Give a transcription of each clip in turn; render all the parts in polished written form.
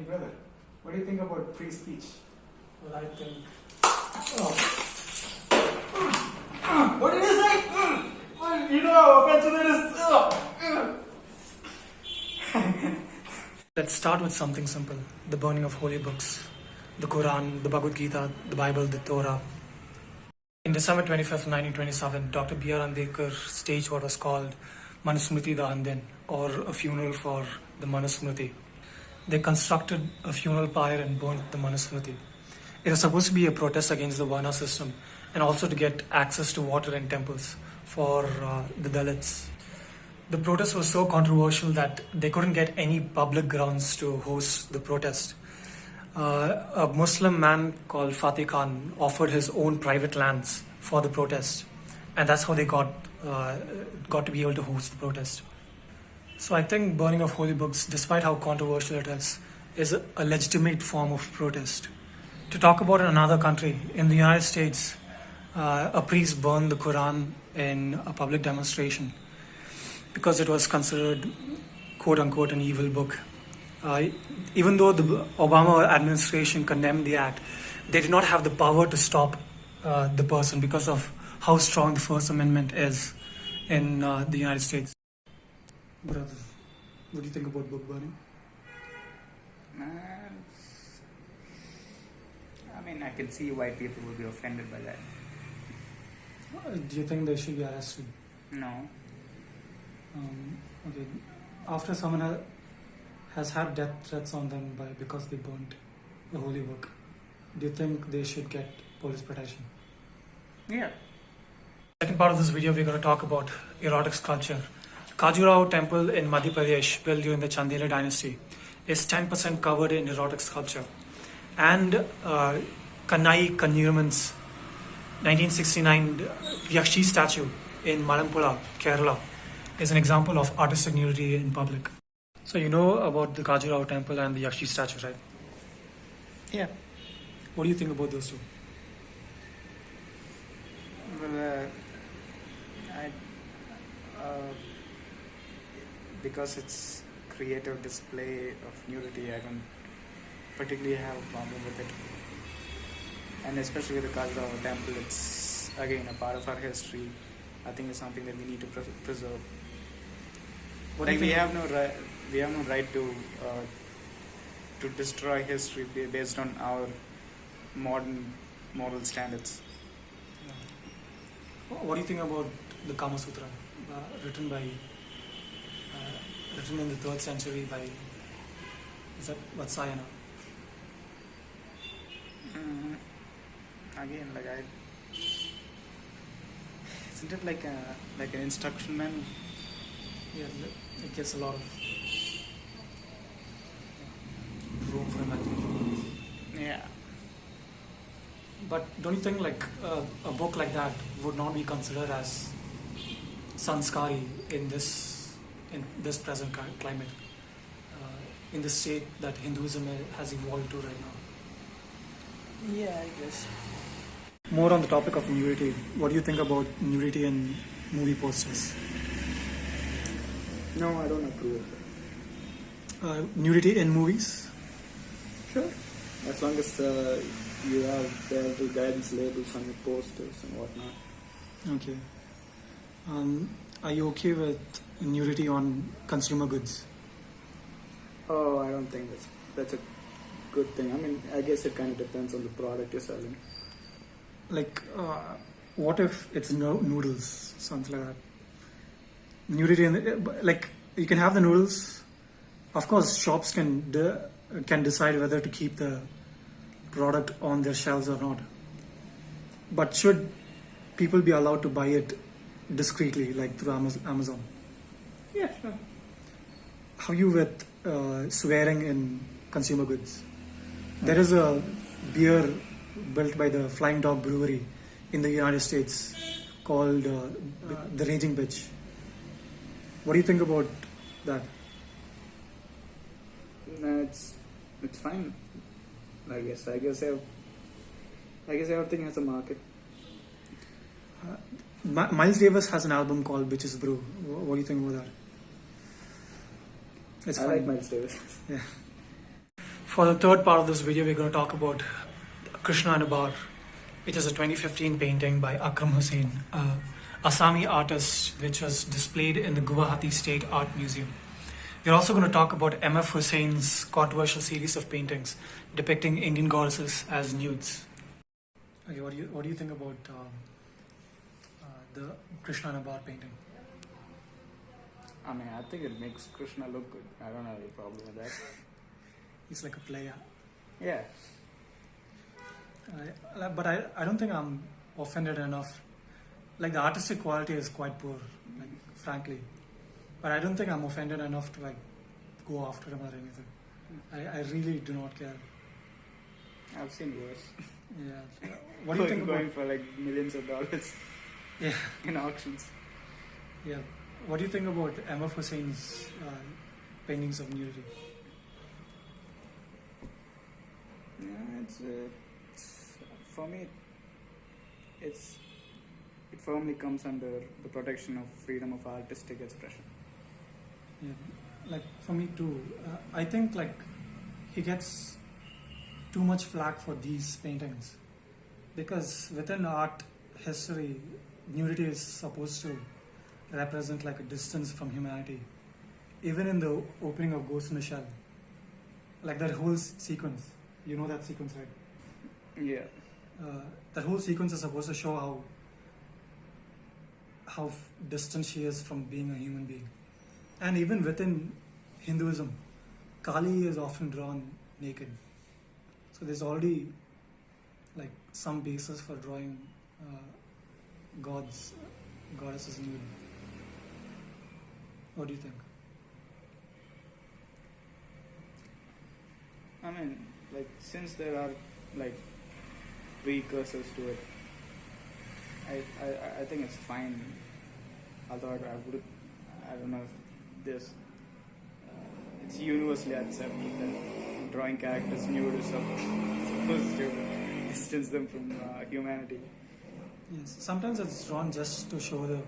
brother, what do you think about free speech? Well, I think. What did you say? You know how offensive it is. Let's start with something simple: the burning of holy books, the Quran, the Bhagavad Gita, the Bible, the Torah. In December 25th, 1927, Dr. B.R. Ambedkar staged what was called Manusmriti the Andin, or a funeral for the Manusmriti. They constructed a funeral pyre and burnt the Manusmriti. It was supposed to be a protest against the Varna system and also to get access to water in temples for the Dalits. The protest was so controversial that they couldn't get any public grounds to host the protest. A Muslim man called Fateh Khan offered his own private lands for the protest, and that's how they got to be able to host the protest. So I think burning of holy books, despite how controversial it is a legitimate form of protest. To talk about another country, in the United States, a priest burned the Quran in a public demonstration because it was considered quote unquote an evil book. Even though the Obama administration condemned the act, they did not have the power to stop the person because of how strong the First Amendment is in the United States. Brother, what do you think about book burning? I mean, I can see why people will be offended by that. Do you think they should be arrested? No. Okay. After someone has had death threats on them because they burnt the holy book, do you think they should get police protection? Yeah. Second part of this video, we're going to talk about erotic sculpture. Khajuraho temple in Madhya Pradesh, built during the Chandela dynasty, is 10% covered in erotic sculpture. And Kannai Kanniramman's 1969 Yakshi statue in Malampuzha, Kerala, is an example of artistic nudity in public. So you know about the Khajuraho temple and the Yakshi statue, right? Yeah. What do you think about those two? Well, because it's creative display of nudity, I don't particularly have a problem with it. And especially with the Khajuraho temple, it's again a part of our history. I think it's something that we need to preserve. Like we have no right to destroy history based on our modern moral standards. What do you think about the Kama Sutra, written in the 3rd century by, is that Vatsayana? Again, isn't it like an instruction manual? Yeah, it gets a lot of room for imagination. Yeah. But don't you think a book like that would not be considered as sanskari in this present climate, in the state that Hinduism has evolved to right now? Yeah, I guess. More on the topic of nudity, what do you think about nudity in movie posters? No, I don't approve of it. Nudity in movies? Sure. As long as you have the guidance labels on your posters and whatnot. Okay. Are you okay with nudity on consumer goods? Oh, I don't think that's a good thing. I mean, I guess it kind of depends on the product you're selling. What if it's noodles, something like that? Nudity you can have the noodles. Of course, shops can decide whether to keep the product on their shelves or not. But should people be allowed to buy it discreetly, like through Amazon? Yeah, sure. How are you with swearing in consumer goods? There is a beer built by the Flying Dog Brewery in the United States called the Raging Bitch. What do you think about that? No, it's fine. I guess everything has a market. Miles Davis has an album called Bitches Brew. What do you think about that? It's I fine. like Miles Davis. Yeah. For the third part of this video, we're going to talk about Krishna in a Bar, which is a 2015 painting by Akram Hussain, a Assami artist, which was displayed in the Guwahati State Art Museum. We're also going to talk about M.F. Hussein's controversial series of paintings depicting Indian goddesses as nudes. Okay, what do you think about the Krishna in a Bar painting? I mean, I think it makes Krishna look good. I don't have any problem with that. He's like a player. Yeah. But I don't think I'm offended enough. Like, the artistic quality is quite poor, like, frankly. But I don't think I'm offended enough to, like, go after him or anything. I really do not care. I've seen worse. Yeah. What do you think going about... for like millions of dollars Yeah. in auctions? Yeah. What do you think about M.F. Hussein's paintings of nudity? Yeah, for me, it firmly comes under the protection of freedom of artistic expression. Yeah. Like, for me too. I think, like, he gets too much flack for these paintings. Because within art history, nudity is supposed to represent like a distance from humanity. Even in the opening of Ghost in the Shell, like that whole sequence, you know that sequence, right? Yeah. That whole sequence is supposed to show how distant she is from being a human being. And even within Hinduism, Kali is often drawn naked. So there's already like some basis for drawing goddesses nude. What do you think? I mean, like, since there are like precursors to it, I think it's fine. Although I don't know if this it's universally accepted that drawing characters nude is supposed to distance them from humanity. Yes, sometimes it's drawn just to show the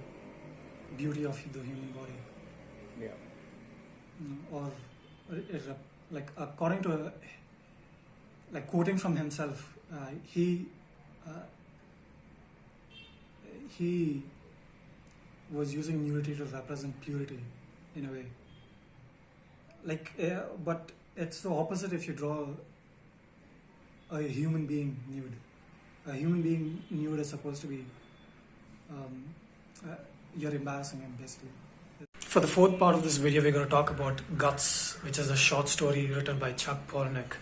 beauty of the human body. Yeah. Or like, according to like quoting from himself, he was using nudity to represent purity in a way. Like, but it's the opposite if you draw a human being nude. A human being nude is supposed to be you're embarrassing him, basically. For the fourth part of this video, we're going to talk about Guts, which is a short story written by Chuck Palahniuk.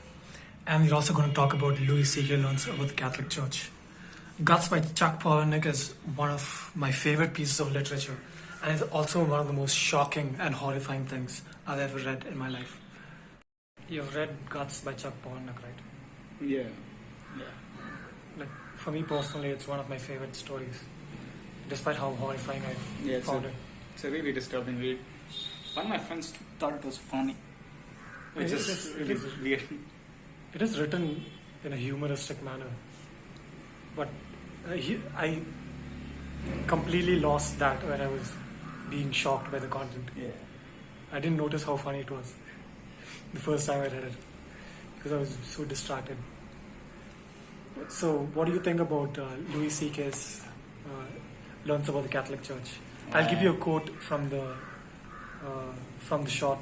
And we're also going to talk about Louis C.K. learns about the Catholic Church. Guts by Chuck Palahniuk is one of my favorite pieces of literature, and it's also one of the most shocking and horrifying things I've ever read in my life. You've read Guts by Chuck Palahniuk, right? Yeah. Like, for me personally, it's one of my favorite stories, despite how horrifying I found it. It's a really disturbing read. One of my friends thought it was funny, which is really weird. It is written in a humoristic manner, but I completely lost that when I was being shocked by the content. Yeah. I didn't notice how funny it was the first time I read it because I was so distracted. So, what do you think about Louis C.K.'s learns about the Catholic Church? I'll give you a quote from the short.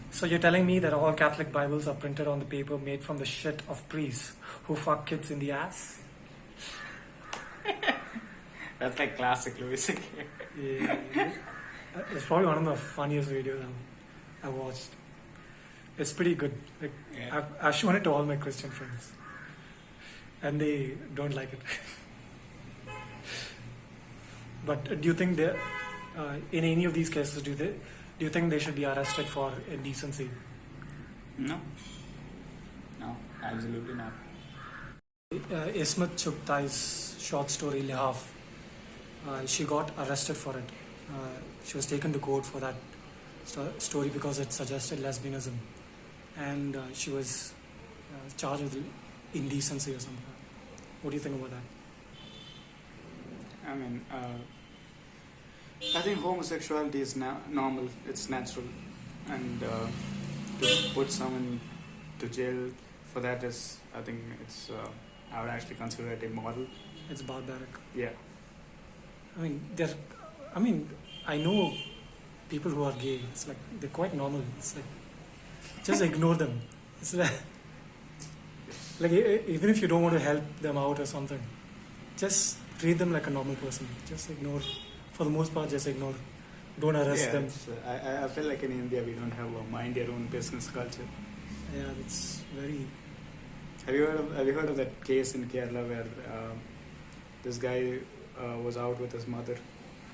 So you're telling me that all Catholic Bibles are printed on the paper made from the shit of priests who fuck kids in the ass? That's like classic Louis C.K. Yeah. It's probably one of the funniest videos I watched. It's pretty good. Like, Yeah. I've shown it to all my Christian friends, and they don't like it. But do you think they, in any of these cases, do you think they should be arrested for indecency? No, absolutely not. Ismet Chughtai's short story Lihaf, she got arrested for it. She was taken to court for that story because it suggested lesbianism, and she was charged with indecency or something. What do you think about that? I mean, I think homosexuality is normal, it's natural, and to put someone to jail for that is, I think it's, I would actually consider it immoral. It's barbaric. Yeah. I mean, I know people who are gay. It's like they're quite normal. It's like just ignore them. It's like even if you don't want to help them out or something, just treat them like a normal person. Just ignore. For the most part, just ignore. Don't arrest them. I feel like in India we don't have a mind your own business culture. Yeah, it's very. Have you heard of that case in Kerala where this guy was out with his mother,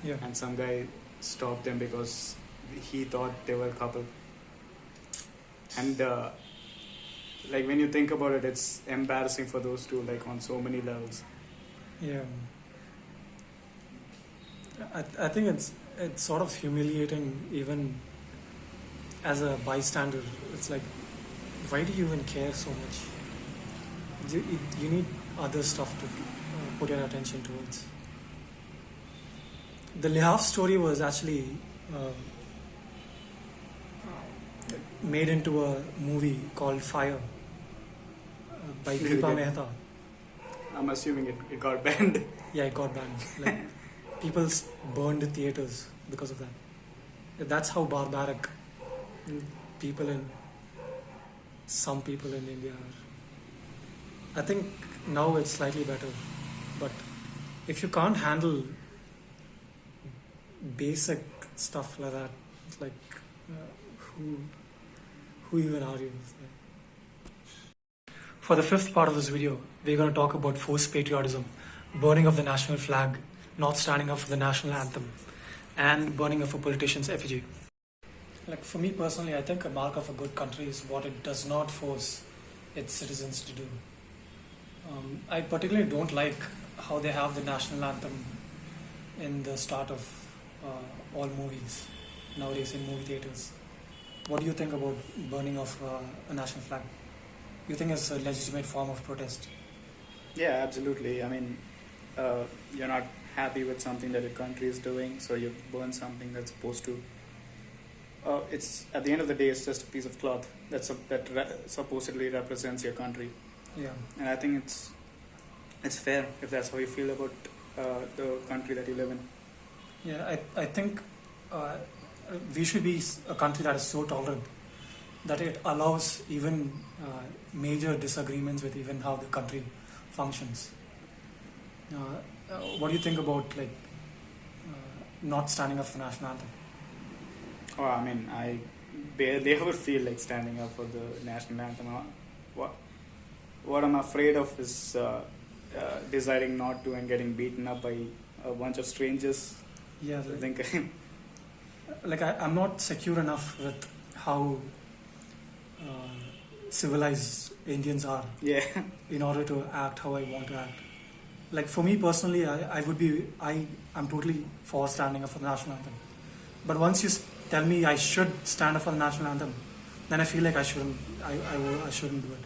Yeah. and some guy stopped them because he thought they were a couple. And like when you think about it, it's embarrassing for those two, like on so many levels. Yeah. I think it's sort of humiliating even as a bystander. It's like, why do you even care so much? You need other stuff to put your attention towards. The Lehaf story was actually made into a movie called Fire by Really Deepa good. Mehta. I'm assuming it got banned. Yeah, it got banned. Like people burned the theaters because of that. That's how barbaric some people in India are. I think now it's slightly better, but if you can't handle basic stuff like that, it's like who even are you? For the fifth part of this video, we're going to talk about forced patriotism, burning of the national flag, not standing up for the national anthem, and burning of a politician's effigy. Like for me personally, I think a mark of a good country is what it does not force its citizens to do. I particularly don't like how they have the national anthem in the start of all movies nowadays in movie theaters. What do you think about burning of a national flag? You think it's a legitimate form of protest? Yeah, absolutely. I mean, you're not happy with something that your country is doing, so you burn something that's supposed to. It's at the end of the day, it's just a piece of cloth that supposedly represents your country, Yeah. and I think it's fair if that's how you feel about the country that you live in. Yeah, I think we should be a country that is so tolerant that it allows even major disagreements with even how the country functions. What do you think about like not standing up for the national anthem? Oh, I mean, I barely ever feel like standing up for the national anthem. What I'm afraid of is deciding not to and getting beaten up by a bunch of strangers. Yeah, I think. like I'm not secure enough with how civilized Indians are Yeah. in order to act how I want to act. Like for me personally, I'm totally for standing up for the national anthem. But once you tell me I should stand up for the national anthem, then I feel like I shouldn't do it.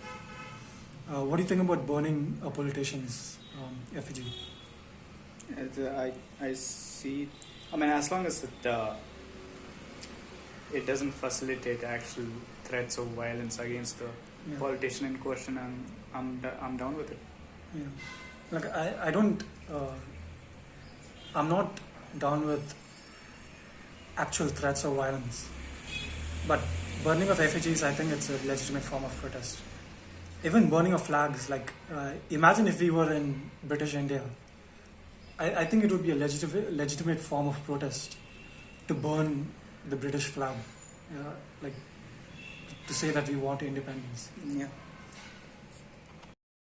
What do you think about burning a politician's effigy? I see. I mean, as long as it doesn't facilitate actual threats of violence against the Yeah. politician in question, I'm down with it. Yeah. Like I don't. I'm not down with actual threats of violence, but burning of effigies, I think it's a legitimate form of protest. Even burning of flags, like imagine if we were in British India. I think it would be a legitimate form of protest to burn the British flag, like to say that we want independence. Yeah.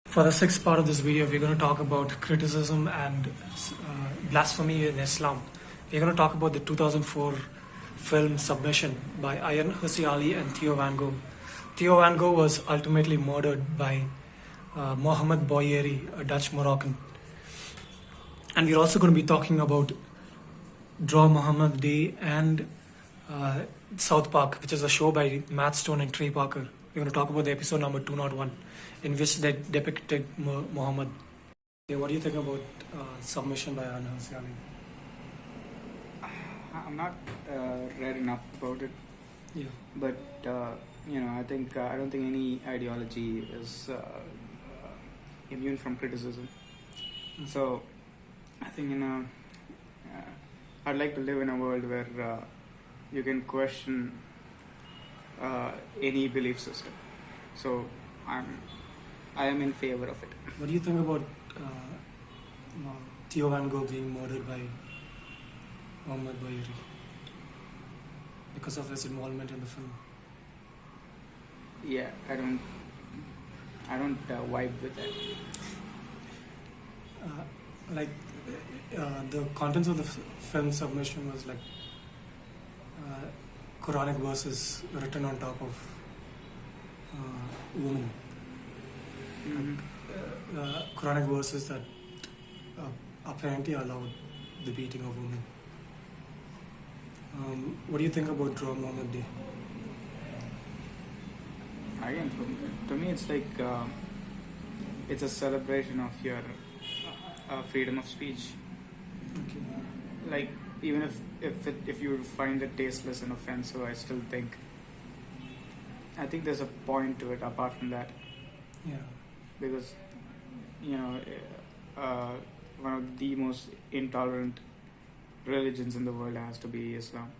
For the sixth part of this video, we're going to talk about criticism and blasphemy in Islam. We're going to talk about the 2004 film Submission by Ayaan Hirsi Ali and Theo van Gogh. Theo van Gogh was ultimately murdered by Mohamed Bouyeri, a Dutch Moroccan. And we're also going to be talking about Draw Muhammad Day and South Park, which is a show by Matt Stone and Trey Parker. We're going to talk about the episode number 201, in which they depicted Muhammad. Okay, what do you think about Submission by Ayaan Hirsi Ali? I'm not read enough about it, Yeah. but I don't think any ideology is immune from criticism. So I think I'd like to live in a world where you can question any belief system. So I am in favor of it. What do you think about Theo Van Gogh being murdered by Mohammed Bayeri because of his involvement in the film? Yeah, I don't vibe with that. The contents of the film submission was like Quranic verses written on top of women. Quranic verses that apparently allowed the beating of women. What do you think about Draw Mohammed Day? Again, to me, it's like it's a celebration of your freedom of speech. Okay. Like, even if you find it tasteless and offensive, I think there's a point to it apart from that. Yeah. Because one of the most intolerant religions in the world has to be Islam.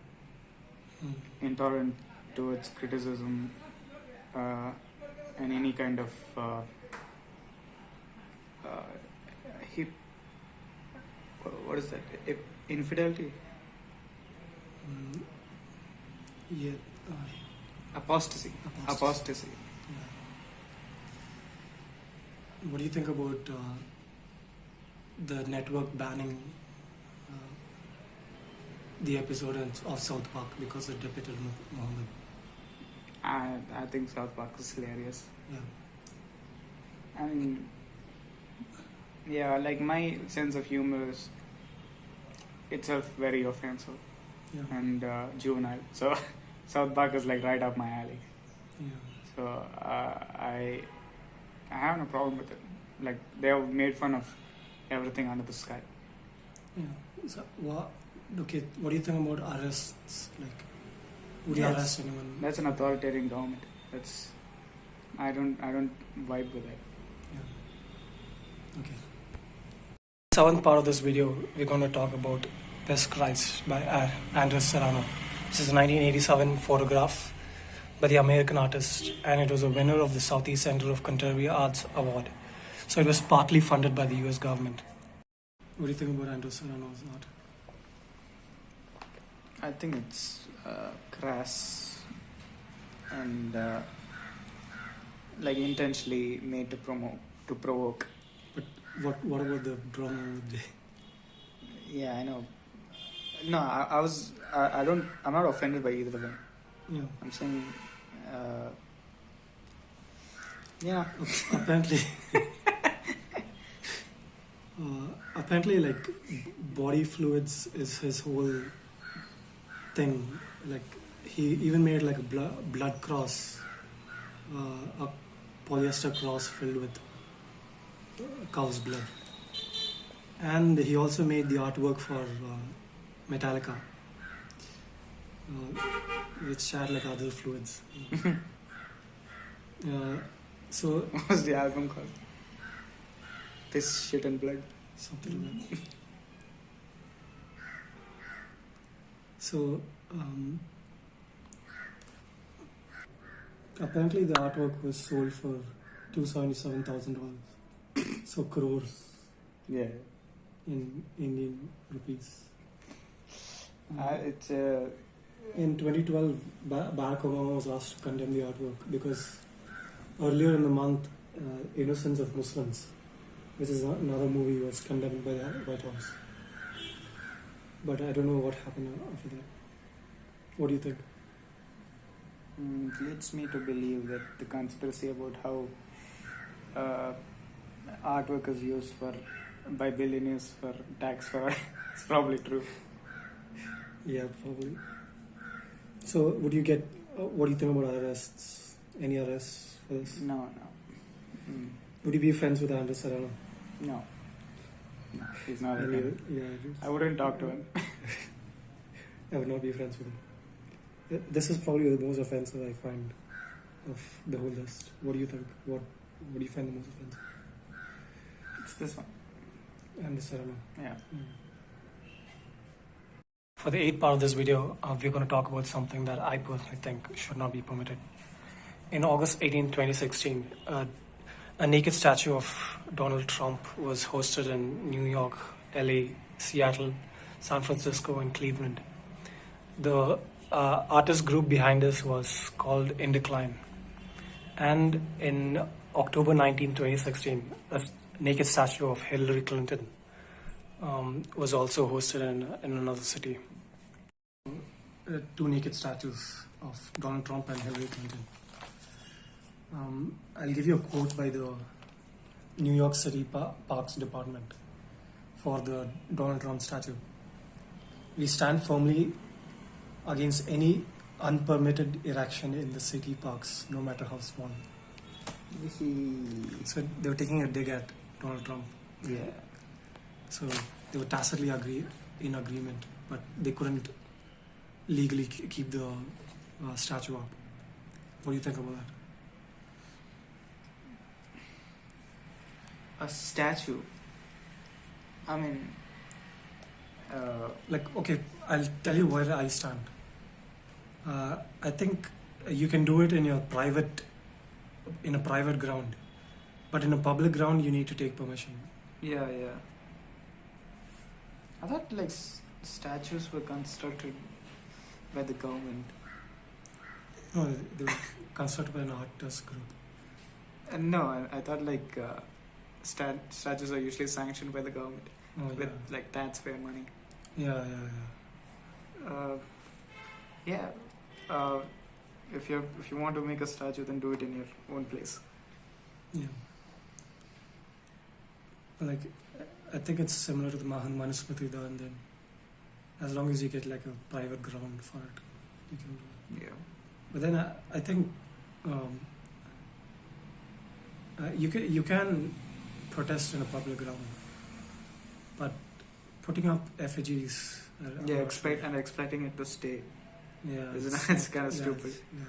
Intolerant towards criticism and any kind of what is that? Infidelity? Yeah. Apostasy. Apostasy. Yeah. What do you think about the network banning the episode of South Park because it depicted Muhammad? I think South Park is hilarious. Yeah. I mean, yeah, like my sense of humor is itself very offensive and juvenile. So South Park is like right up my alley. Yeah. So I have no problem with it. Like, they have made fun of everything under the sky. Yeah. So what do you think about arrests? Like, would you arrest anyone? That's an authoritarian government. I don't vibe with it. Yeah. Okay. Seventh part of this video, we're going to talk about Best Christ by Andres Serrano. This is a 1987 photograph by the American artist, and it was a winner of the Southeast Center of Contemporary Arts Award. So it was partly funded by the US government. What do you think about Andres Serrano's art? I think it's crass and like intentionally made to provoke. But what about the drama with the... Yeah, I know. No, I'm not offended by either of them. Yeah. I'm saying, yeah. Apparently, like, body fluids is his whole thing. Like, he even made like a blood cross, a polyester cross filled with cow's blood. And he also made the artwork for Metallica, which had like other fluids. So What was the album called? Piss, Shit and Blood. something like that. So apparently the artwork was sold for $277,000. So crores Yeah. in Indian rupees. It's In 2012, Barack Obama was asked to condemn the artwork because earlier in the month, Innocence of Muslims, which is another movie, was condemned by the White House. But I don't know what happened after that. What do you think? it leads me to believe that the conspiracy about how artwork is used by billionaires for tax fraud is probably true. Yeah, probably. So, what do you think about arrests? Any arrests for this? No. Would you be friends with Andres Serrano? No, he's not a friend. Yeah, I wouldn't talk to him. I would not be friends with him. This is probably the most offensive I find. of the whole list? What do you think? What do you find the most offensive? It's this one. And the Sarana. Yeah. For the eighth part of this video, we're going to talk about something that I personally think should not be permitted. In August 18, 2016, a naked statue of Donald Trump was hosted in New York, LA, Seattle, San Francisco, and Cleveland. The artist group behind this was called In Decline. And in October 19, 2016, a naked statue of Hillary Clinton was also hosted in another city. Two naked statues of Donald Trump and Hillary Clinton. I'll give you a quote by the New York City Parks Department for the Donald Trump statue. We stand firmly against any unpermitted erection in the city parks, no matter how small. So they were taking a dig at Donald Trump. Yeah. So they were tacitly in agreement, but they couldn't legally keep the statue up. What do you think about that? A statue. I mean, Okay, I'll tell you where I stand. I think you can do it in a private ground, but in a public ground you need to take permission. yeah. I thought like statues were constructed by the government. No, they were constructed by an artist group. No, I thought like statues are usually sanctioned by the government with like taxpayer money. Yeah. If you want to make a statue, then do it in your own place. Yeah. Like, I think it's similar to the Manusmriti and then as long as you get like a private ground for it, you can do it. Yeah. But then I think you can protest in a public ground, but putting up effigies, Expecting it to stay. yeah, Isn't it? It's kind of stupid. Yeah.